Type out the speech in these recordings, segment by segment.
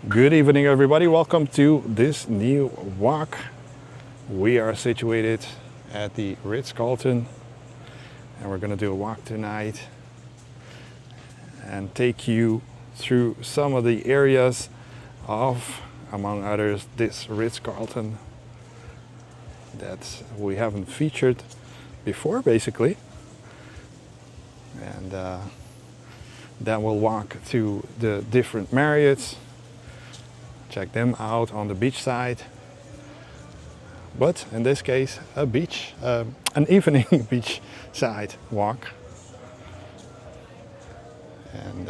Good evening, everybody. Welcome to this new walk. We are situated at the Ritz Carlton, and we're going to do a walk tonight and take you through some of the areas of, among others, this Ritz Carlton that we haven't featured before, basically. And then we'll walk to the different Marriotts. Check them out on the beach side, but in this case an evening beach side walk. And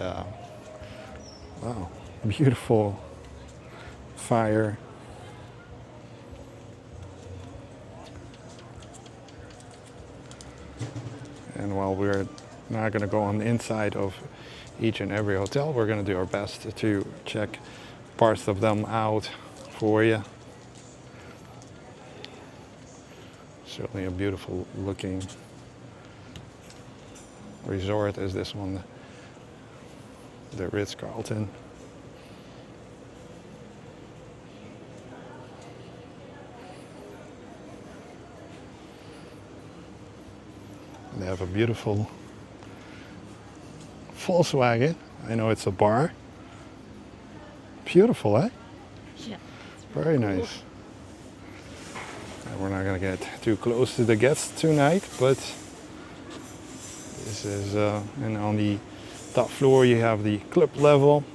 wow, beautiful fire. And while we're not going to go on the inside of each and every hotel, we're going to do our best to check parts of them out for you. Certainly a beautiful looking resort is this one, the Ritz Carlton. They have a beautiful Volkswagen. I know it's a bar. Beautiful, eh? Yeah. Very nice. And we're not going to get too close to the guests tonight, but this is, and on the top floor you have the club level.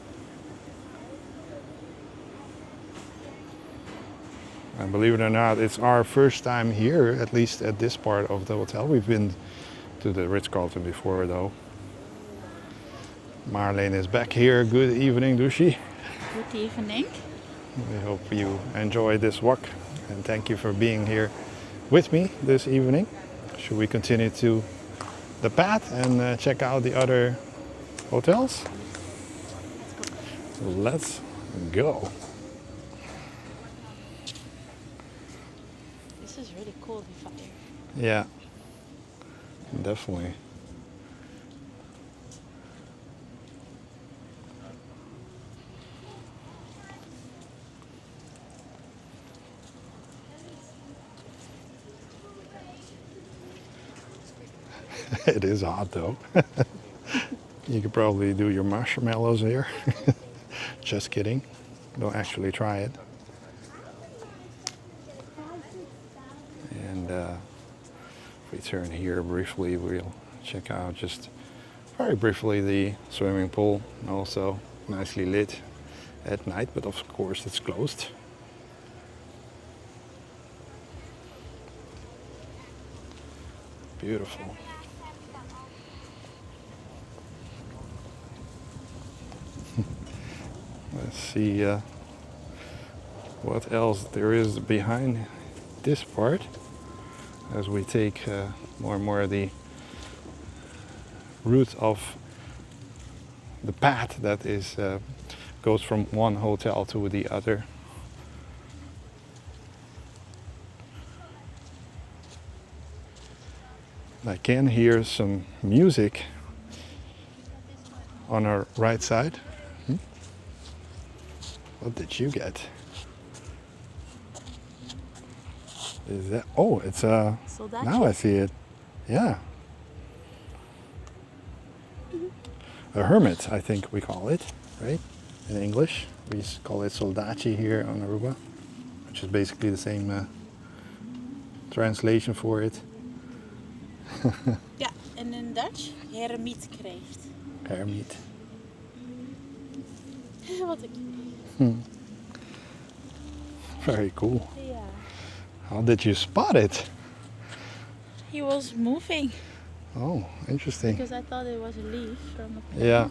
And believe it or not, it's our first time here, at least at this part of the hotel. We've been to the Ritz Carlton before, though. Marlene is back here. Good evening, Dushi. Good evening. We hope you enjoy this walk, and thank you for being here with me this evening. Should we continue to the path and check out the other hotels? Let's go. This is really cool, the fire. Yeah, definitely. It is hot though. You could probably do your marshmallows here. Just kidding. Don't actually try it. And if we turn here briefly, we'll check out just very briefly the swimming pool. Also nicely lit at night, but of course it's closed. Beautiful. Let's see what else there is behind this part as we take more and more the route of the path that is goes from one hotel to the other. I can hear some music on our right side. What did you get? Is that? Oh, it's a. Soldaatje. Now I see it. Yeah. A hermit, I think we call it, right? In English, we call it soldaatje here on Aruba, which is basically the same translation for it. Ja, en in Dutch hermietkreeft. Hermit. Wat ik. Very cool. Yeah. How did you spot it? He was moving Oh, interesting. because I thought it was a leaf from a plane. Yeah.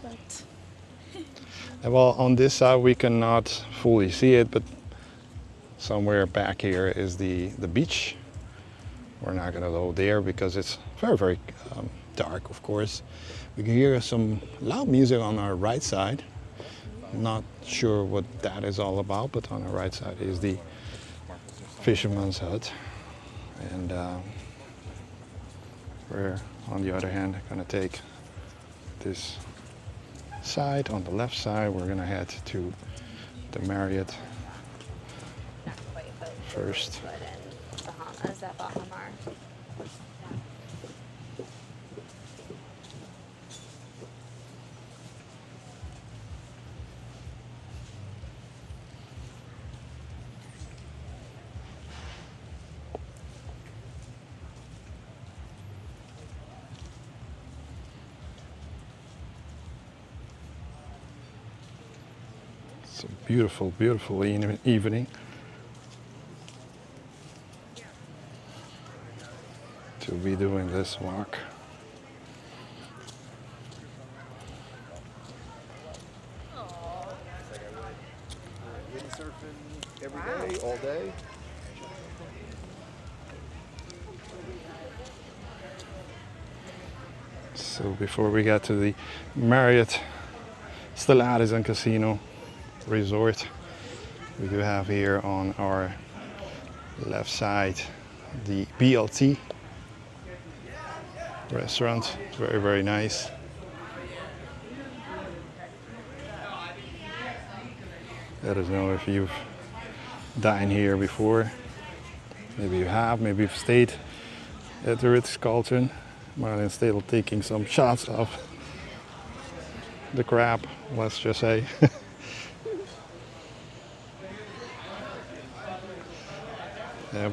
But Well, on this side we cannot fully see it, but somewhere back here is the beach. We're not going to go there because it's very, very dark, of course. We can hear some loud music on our right side. Not sure what that is all about, but on our right side is the fisherman's hut. And we're, on the other hand, going to take this side. On the left side, we're going to head to the Marriott Not quite, but first. but in Bahamas, at Bahamar. It's a beautiful, beautiful evening to be doing this walk. Windsurfing every day, all day. So before we get to the Marriott Stellaris and Casino Resort, we do have here on our left side the BLT restaurant. Very, very nice. Let us know if you've dined here before. Maybe you have, maybe you've stayed at the Ritz Carlton. Marlon's still taking some shots of the crab, let's just say.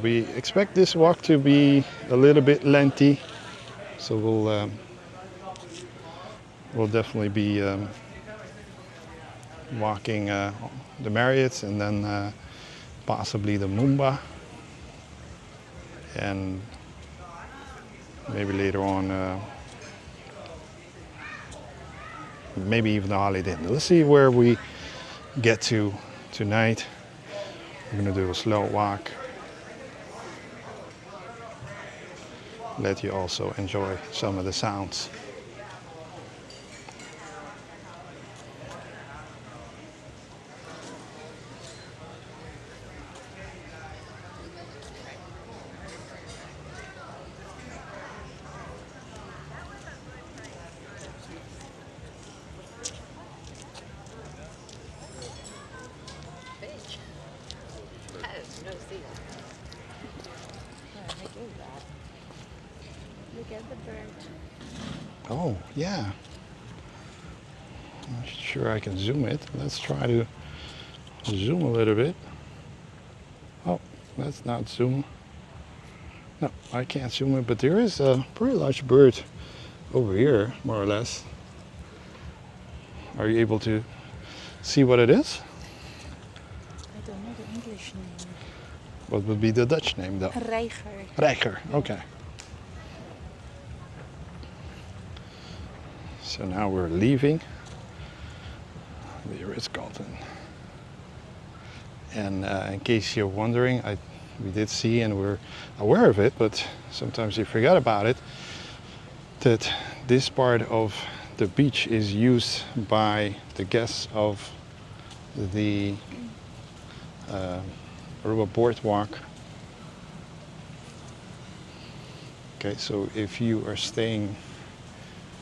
We expect this walk to be a little bit lengthy, so we'll definitely be walking the Marriott and then possibly the Moomba, and maybe later on maybe even the Holiday Inn. Let's see where we get to tonight. We're gonna do a slow walk. Let you also enjoy some of the sounds. No seal. Yeah, I do that. Look at the bird. Oh, yeah. I'm not sure I can zoom it. Let's try to zoom a little bit. Oh, let's not zoom. No, I can't zoom it, but there is a pretty large bird over here, more or less. Are you able to see what it is? I don't know the English name. What would be the Dutch name, though? Reiger. Reiger, okay. So now we're leaving the Ritz Carlton. And in case you're wondering, we did see and we're aware of it, but sometimes you forget about it, that this part of the beach is used by the guests of the Aruba Boardwalk. Okay, so if you are staying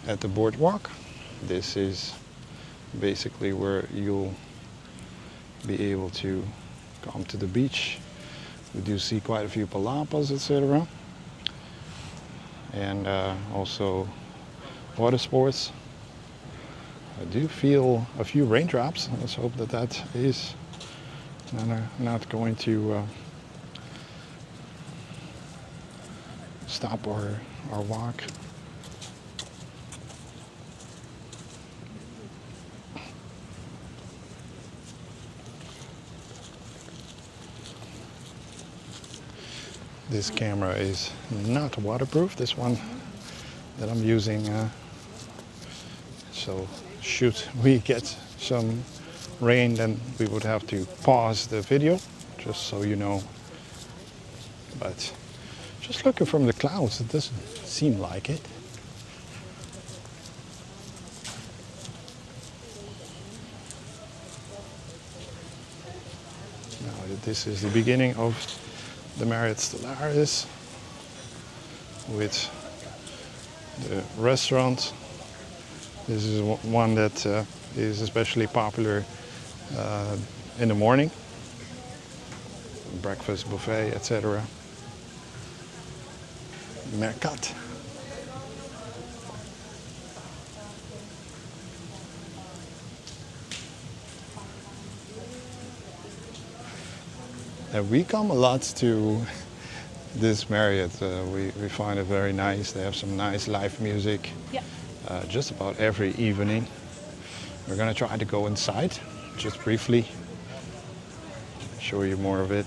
at the boardwalk, this is basically where you'll be able to come to the beach. We do see quite a few palapas, etc. And also water sports. I do feel a few raindrops. Let's hope that that is not going to stop our walk. This camera is not waterproof, this one that I'm using. So should we get some rain, then we would have to pause the video, just so you know. But just looking from the clouds, it doesn't seem like it. Now this is the beginning of the Marriott Stellaris with the restaurant. This is one that is especially popular in the morning. Breakfast buffet, etc. Mercat. And we come a lot to this Marriott. We find it very nice. They have some nice live music Yeah. just about every evening. We're gonna try to go inside just briefly, show you more of it.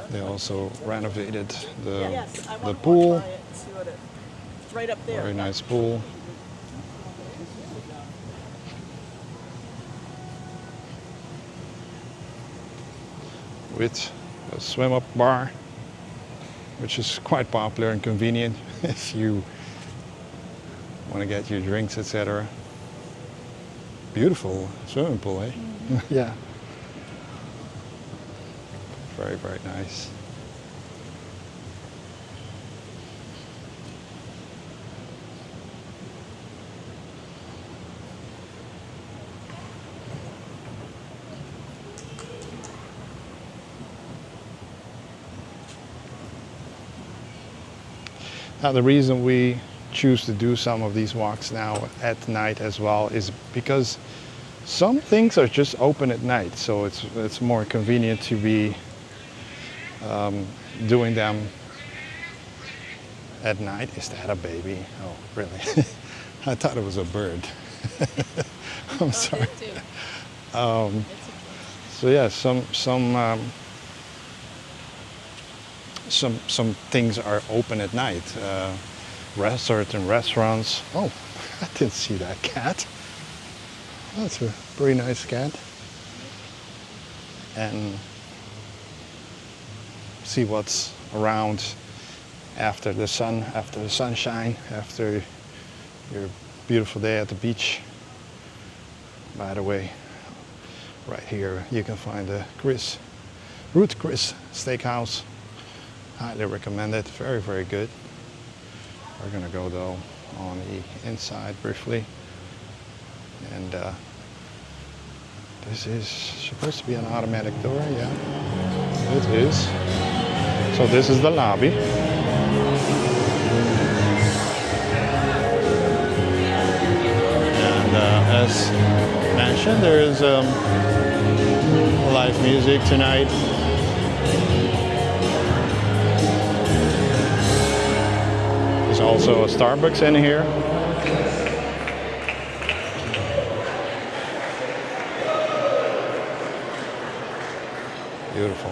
They also renovated the pool. Right up there. Very nice pool. With a swim up bar, which is quite popular and convenient if you want to get your drinks, etc. Beautiful swimming pool, eh? Yeah. Very, very nice. Now the reason we choose to do some of these walks now at night as well is because some things are just open at night, so it's more convenient to be doing them at night. Is that a baby? Oh, really? I thought it was a bird. I'm sorry. So yeah, some things are open at night. Certain restaurants. Oh, I didn't see that cat. That's a pretty nice cat. And see what's around after the sunshine, after your beautiful day at the beach. By the way, right here you can find the Ruth Chris Steakhouse. Highly recommend it. Very, very good. We're gonna go though on the inside briefly, and this is supposed to be an automatic door. Yeah, it is. So this is the lobby. And as mentioned, there is live music tonight. There's also a Starbucks in here. Beautiful.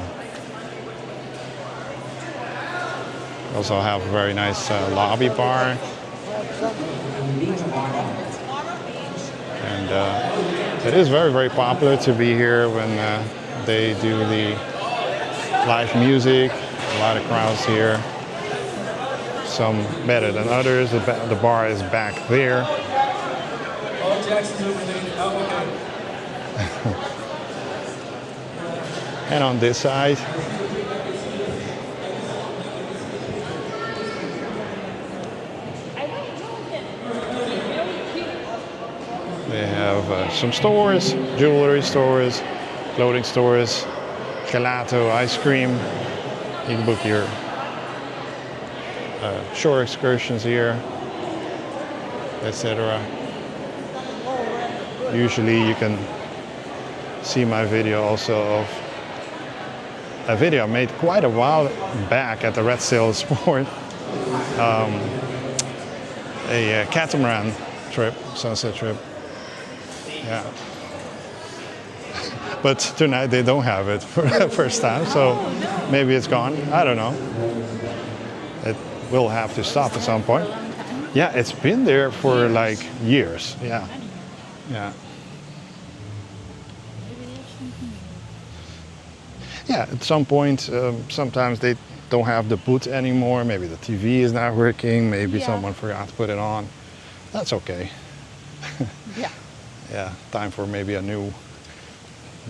We also have a very nice lobby bar. And it is very, very popular to be here when they do the live music. A lot of crowds here. Some better than others. The bar is back there. And on this side, they have some stores, jewelry stores, clothing stores, gelato, ice cream. You can book your shore excursions here, etc. Usually you can see my video also of a video I made quite a while back at the Red Sport, a catamaran trip, sunset trip. Yeah. But tonight they don't have it for the first time, so maybe it's gone. I don't know. It will have to stop at some point. Yeah, it's been there for like years. Yeah. Yeah. Yeah, at some point, sometimes they don't have the boot anymore. Maybe the TV is not working. Maybe someone forgot to put it on. That's okay. Yeah. Yeah, time for maybe a new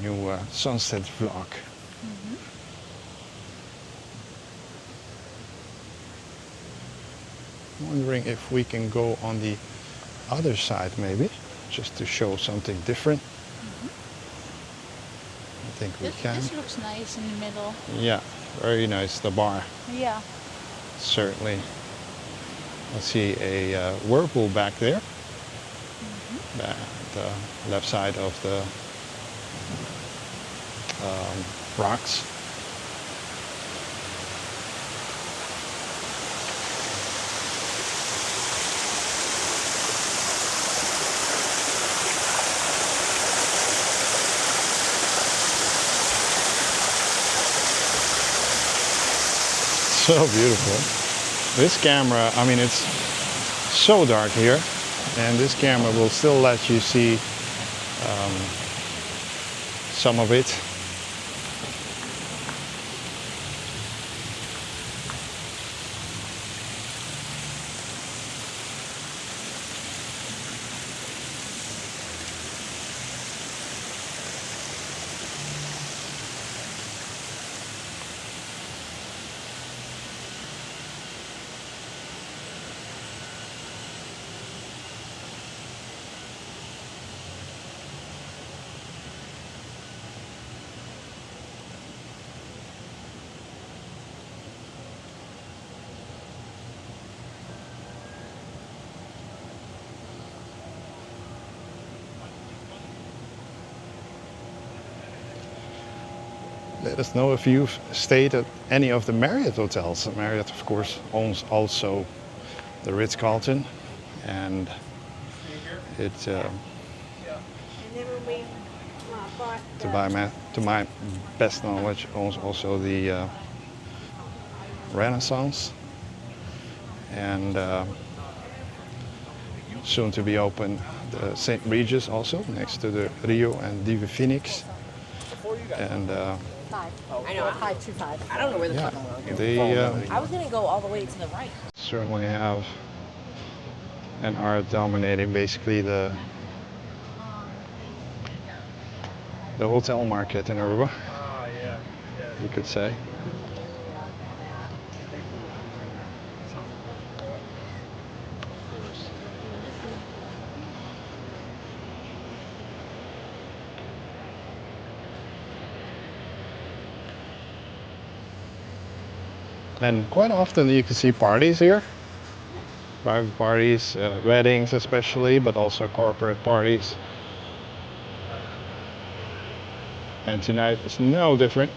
new sunset vlog. Wondering if we can go on the other side maybe, just to show something different. I think we can. This looks nice in the middle. Yeah, very nice, the bar. Yeah. Certainly. I see a whirlpool back there. At the left side of the rocks. So beautiful. This camera, I mean, it's so dark here, and this camera will still let you see some of it. Let us know if you've stayed at any of the Marriott hotels. Marriott, of course, owns also the Ritz Carlton, and it, And then when we bought to my best knowledge, owns also the Renaissance, and soon to be open the St. Regis also, next to the Rio and Diva Phoenix. And I know. 525. I don't know where the fuck I'm going. they I was gonna go all the way to the right. certainly have and are dominating basically the hotel market in Aruba, you could say. And quite often you can see parties here, private parties, weddings especially, but also corporate parties. And tonight is no different.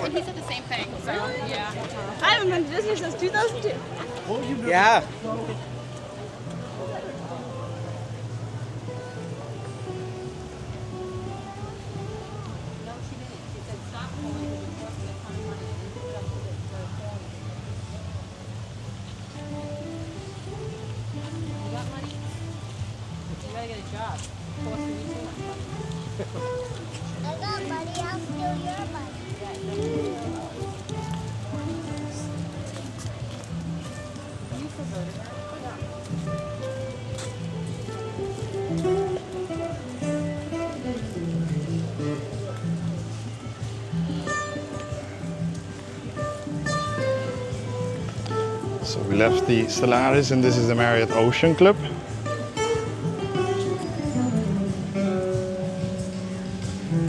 He said the same thing, so yeah. I haven't been to Disney since 2002. Yeah. So we left the Stellaris, and this is the Marriott Ocean Club.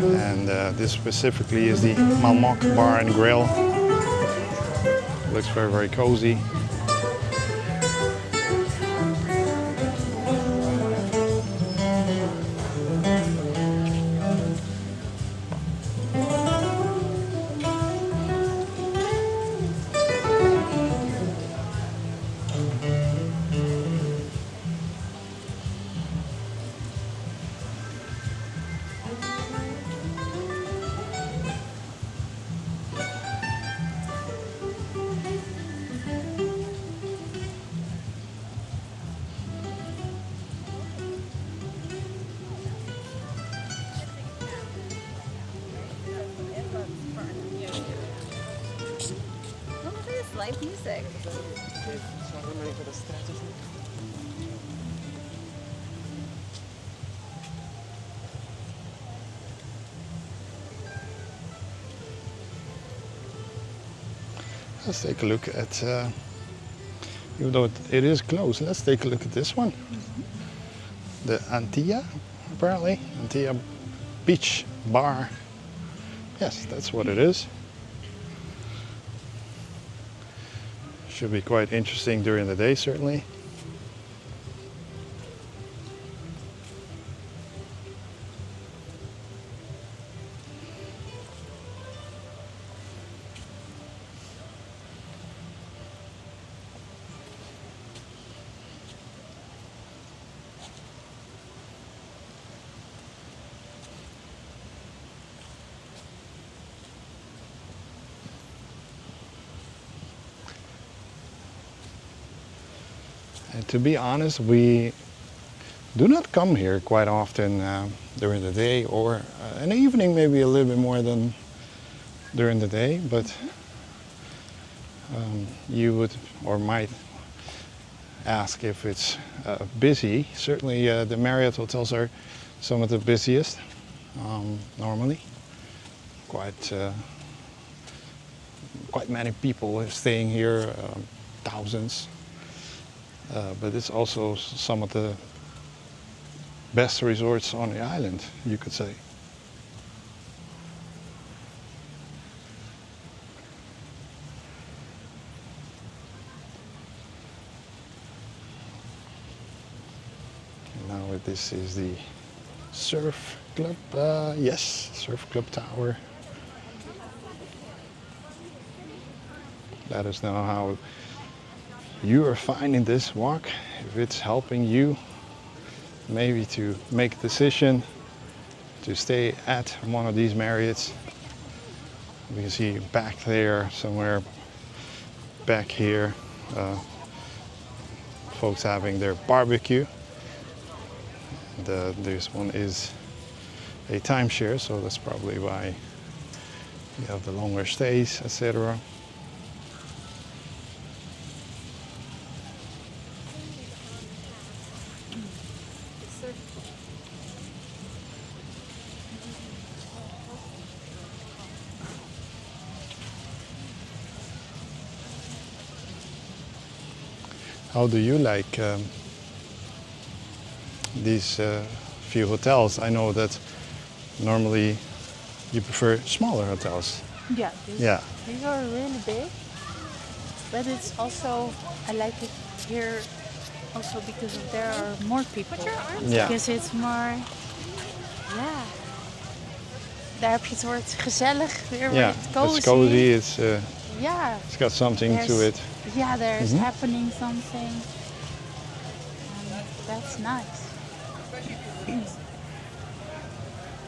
And this specifically is the Malmoc Bar and Grill. Looks very, very cozy. big. Let's take a look at, even though it is closed, let's take a look at this one. The Antilla, apparently. Antilla Beach Bar. Yes, that's what it is. Should be quite interesting during the day, certainly. And to be honest, we do not come here quite often during the day, or in the evening maybe a little bit more than during the day, but you would or might ask if it's busy. Certainly the Marriott hotels are some of the busiest normally. Quite many people are staying here, thousands. But it's also some of the best resorts on the island, you could say. Now this is the surf club. Yes, surf club tower. Let us know how you are finding this walk, if it's helping you maybe to make a decision to stay at one of these Marriotts. You can see back there, somewhere back here, folks having their barbecue. And, this one is a timeshare, so that's probably why you have the longer stays, etc. How do you like these few hotels? I know that normally you prefer smaller hotels. Yeah, Yeah. these are really big, but it's also, I like it here also because there are more people. Yeah. Because it's more, yeah. Daar heb je het woord gezellig weer, Yeah, it's cozy. it's cozy. Yeah. It's got something to There's- it. Yeah, there's happening something. That's nice.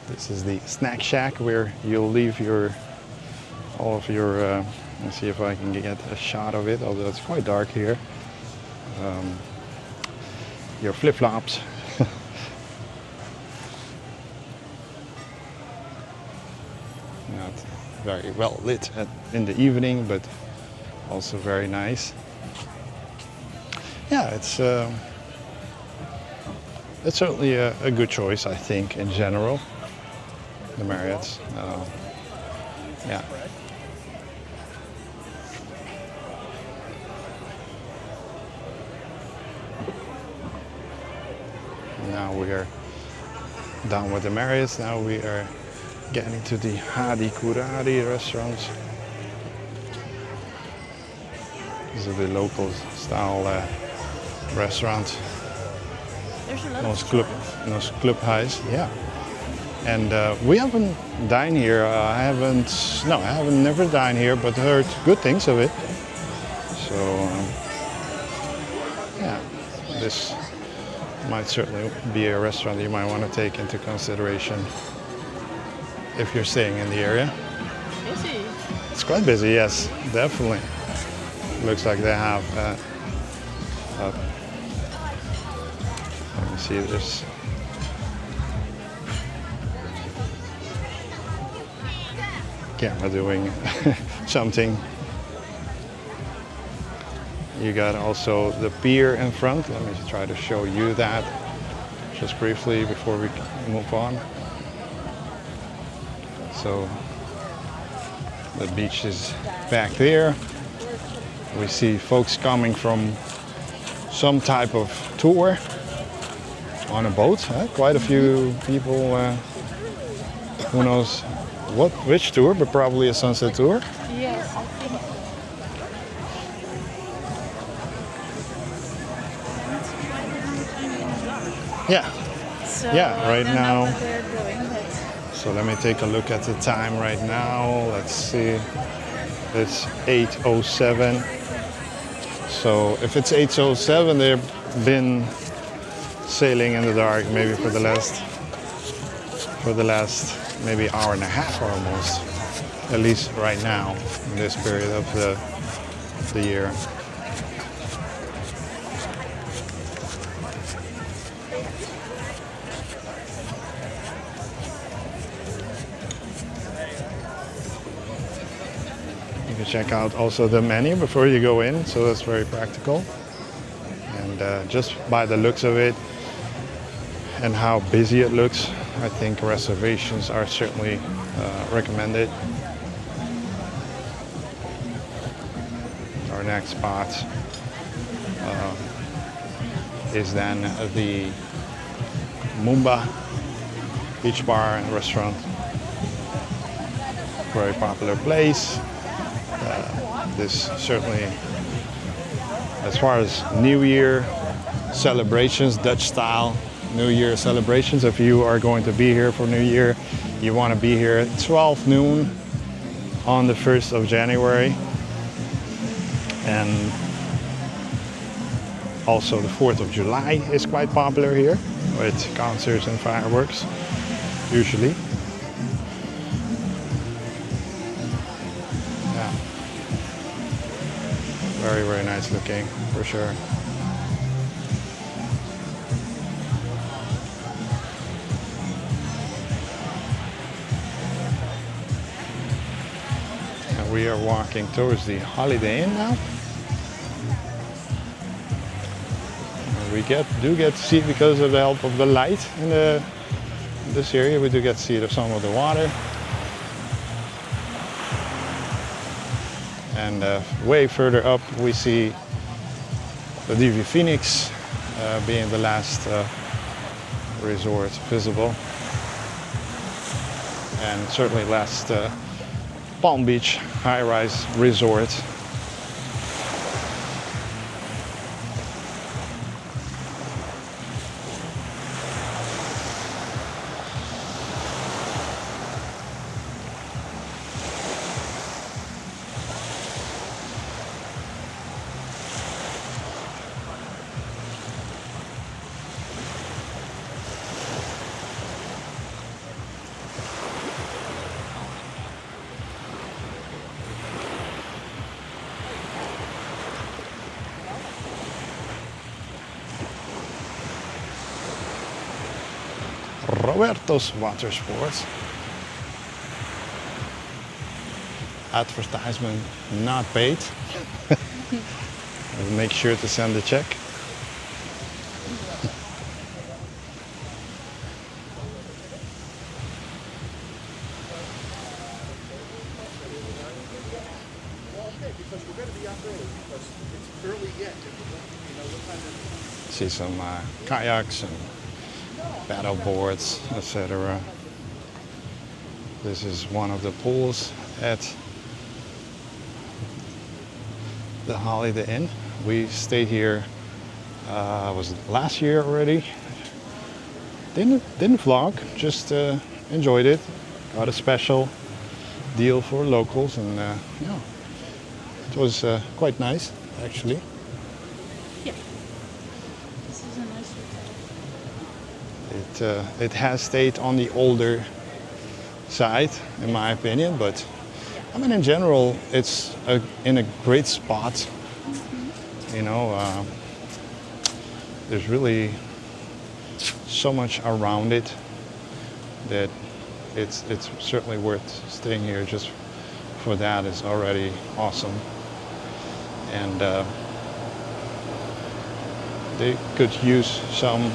This is the snack shack where you'll leave all of your. Let's see if I can get a shot of it, although it's quite dark here. Your flip-flops. Not very well lit in the evening, but also very nice. Yeah, it's certainly a good choice, I think, in general. The Marriotts. Yeah. Now we are done with the Marriotts. Now we are getting to the Hadicurari restaurant. This is the local style restaurant. There's a lot Those club highs, yeah. And we haven't dined here. I haven't never dined here, but heard good things of it. So yeah, this might certainly be a restaurant you might want to take into consideration if you're staying in the area. busy. It's quite busy, yes, definitely. Looks like they have. Let me see. There's camera doing something. You got also the pier in front. Let me try to show you that just briefly before we move on. So the beach is back there. We see folks coming from some type of tour on a boat. Quite a few people, who knows which tour, but probably a sunset tour. Yes, I think. Yeah, So Yeah, I right don't know now- what they're doing, but so let me take a look at the time right now. Let's see, it's 8:07. So if it's 8:07, they've been sailing in the dark maybe for the last maybe hour and a half almost, at least right now in this period of the year. You can check out also the menu before you go in, so that's very practical. And just by the looks of it and how busy it looks, I think reservations are certainly recommended. Our next spot is then the Moomba Beach Bar and Restaurant. Very popular place. This certainly, as far as New Year celebrations, Dutch style New Year celebrations, if you are going to be here for New Year, you want to be here at 12 noon on the 1st of January. And also the 4th of July is quite popular here with concerts and fireworks, usually. Yeah. Very, very nice looking, for sure. And we are walking towards the Holiday Inn now. And we do get to see, because of the help of the light in this area, we do get to see some of the water. And way further up we see the DV Phoenix being the last resort visible. And certainly last Palm Beach high-rise resort. Roberto's Water Sports. Advertisement not paid. Make sure to send the check. See some kayaks and paddle boards, etc. This is one of the pools at the Holiday Inn. We stayed here, was it last year already? Didn't vlog, just enjoyed it. Got a special deal for locals, and yeah, it was quite nice actually. yeah, this is a nice hotel. It has stayed on the older side, in my opinion, but I mean, in general, it's in a great spot. Mm-hmm. You know, there's really so much around it that it's certainly worth staying here. Just for that is already awesome. And they could use some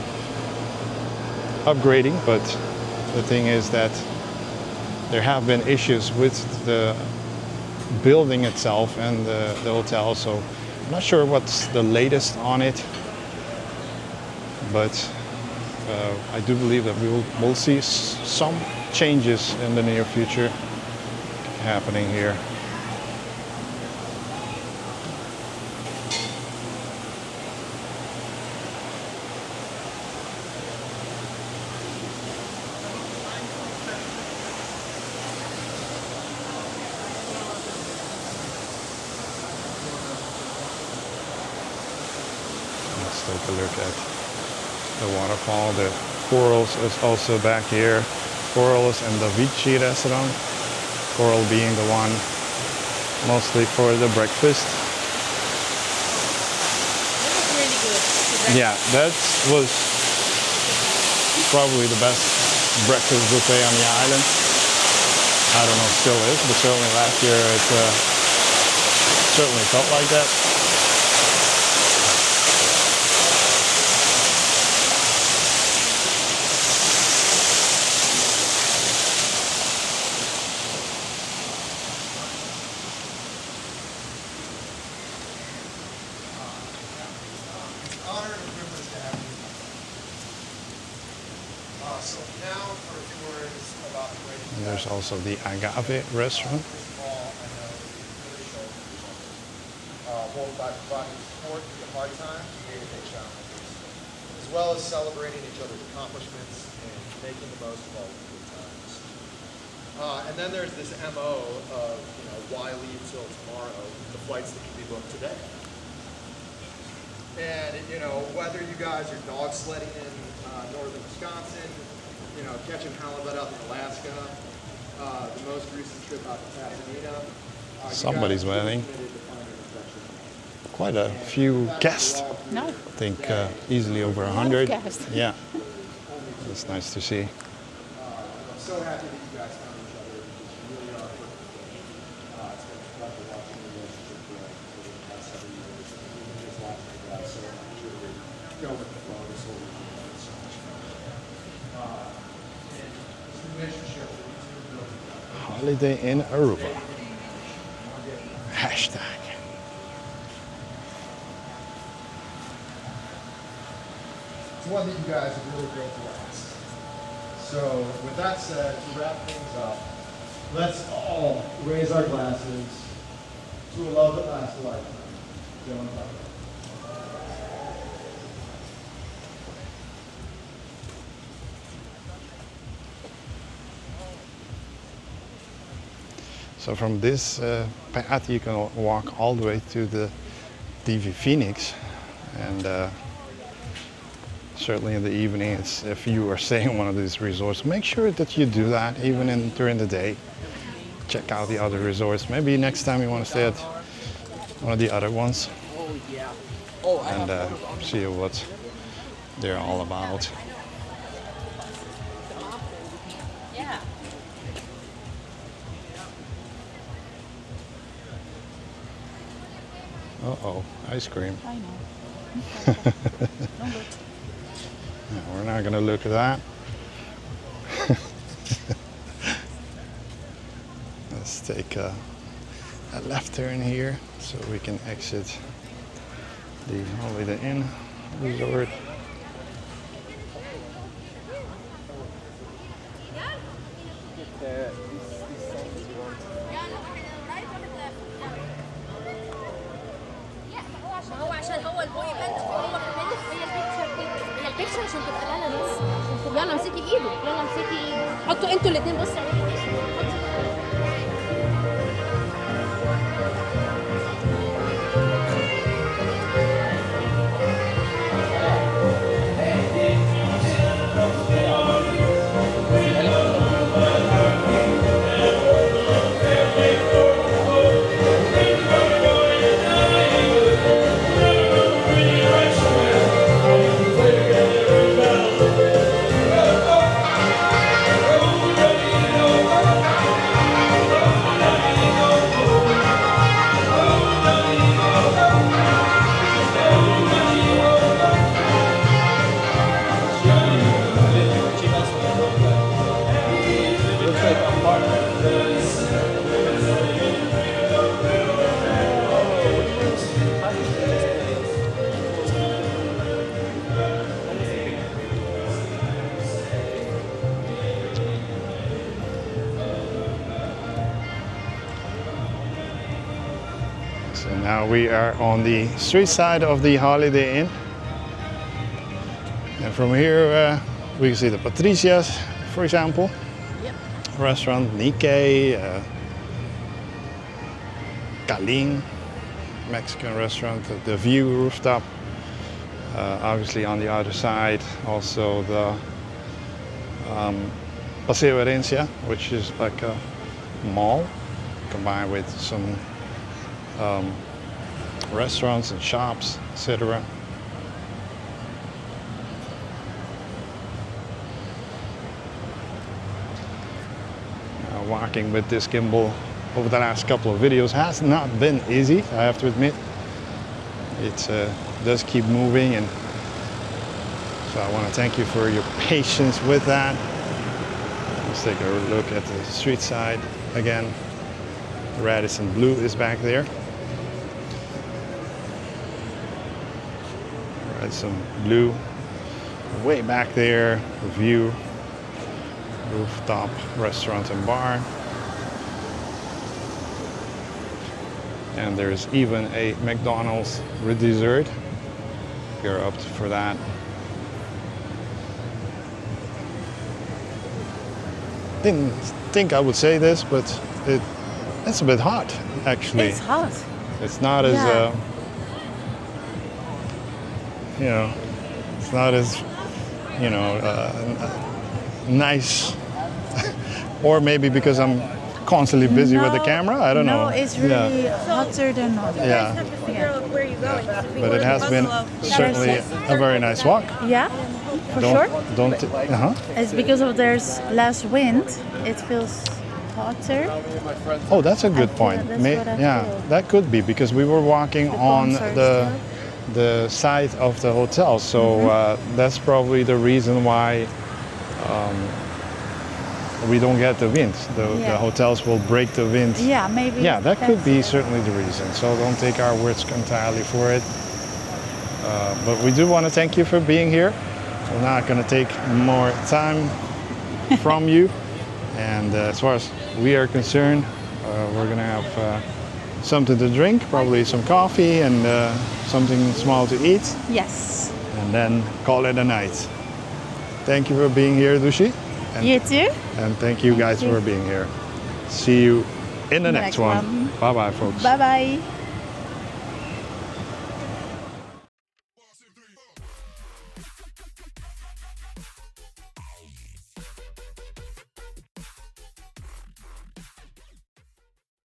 upgrading, but the thing is that there have been issues with the building itself and the hotel, so I'm not sure what's the latest on it, but I do believe that we'll see some changes in the near future happening here. Let's take a look at the waterfall. The Corals is also back here. Corals and the Vici restaurant. Coral being the one mostly for the breakfast. That was really good. Yeah, that was probably the best breakfast buffet on the island. I don't know, still is, but certainly last year it certainly felt like that. So now for tours about the great And there's also the Agave restaurant. mall, I know really both by providing support through the hard times and day-to-day challenges, as well as celebrating each other's accomplishments and making the most of all the good times. And then there's this MO of, why leave till tomorrow, the flights that can be booked today. And, whether you guys are dog sledding in northern Wisconsin, catching halibut up in Alaska, the most recent trip out to Pasadena. Somebody's wedding. Quite a few guests. No. I think easily over 100. guests. Yeah, it's nice to see. I'm so happy that you guys found each other because you really are a perfect fit. It's been a pleasure watching the relationship grow over the past several years. And even just watching you guys so naturally go with the flow this whole weekend. It's so much fun. And this relationship that you two built together. Holiday in Aruba. Hashtag. It's one that you guys have really built to last. So with that said, to wrap things up, let's all raise our glasses to a love that lasts a lifetime. Joe and Papa. So from this path you can walk all the way to the DV Phoenix, and certainly in the evening, if you are staying in one of these resorts, make sure that you do that even during the day. Check out the other resorts. Maybe next time you want to stay at one of the other ones and see what they're all about. Yeah. Uh-oh, ice cream. I know. No good. No, we're not going to look at that. Let's take a left turn here so we can exit the Holiday Inn resort. ما هو عشان هو البوي بند هو كمان هي البيكتشر عشان تبقى لنا بس. يلا امسكي ايده، يلا امسكي ايده. حطوا انتوا الاثنين بصوا Now we are on the street side of the Holiday Inn. And from here we can see the Patricia's, for example. Yep. Restaurant, Nikkei, Kalin, Mexican restaurant, the View rooftop. Obviously on the other side also the Paseo Herencia, which is like a mall combined with some restaurants and shops, etc. Walking with this gimbal over the last couple of videos has not been easy, I have to admit. It does keep moving, and so I want to thank you for your patience with that. Let's take a look at the street side again. Radisson Blue is back there. Radisson Blue way back there. The View rooftop restaurant and bar. And there's even a McDonald's with dessert. If you're up for that. Didn't think I would say this, but it's a bit hot actually. It's hot. It's not as you know, it's not as nice. Or maybe because I'm constantly busy with the camera. I don't know. No, it's really hotter than normal. Yeah. Have to figure out where you're going. But it has been certainly a very nice walk. Yeah, for sure. It's because of there's less wind. It feels hotter. Oh, that's a good point. That's what I Yeah, feel. that could be because we were walking on palms are the side of the hotel, so that's probably the reason why we don't get the wind. The hotels will break the wind. Yeah, maybe. Yeah, that could that's be it. certainly the reason. So don't take our words entirely for it. But we do want to thank you for being here. We're not going to take more time from you. And as far as we are concerned, we're going to have something to drink, probably some coffee and something small to eat. Yes. And then call it a night. Thank you for being here, Dushi. And, You too. and thank you guys you. for being here. See you in the next Next one. one. Bye-bye, folks. Bye bye.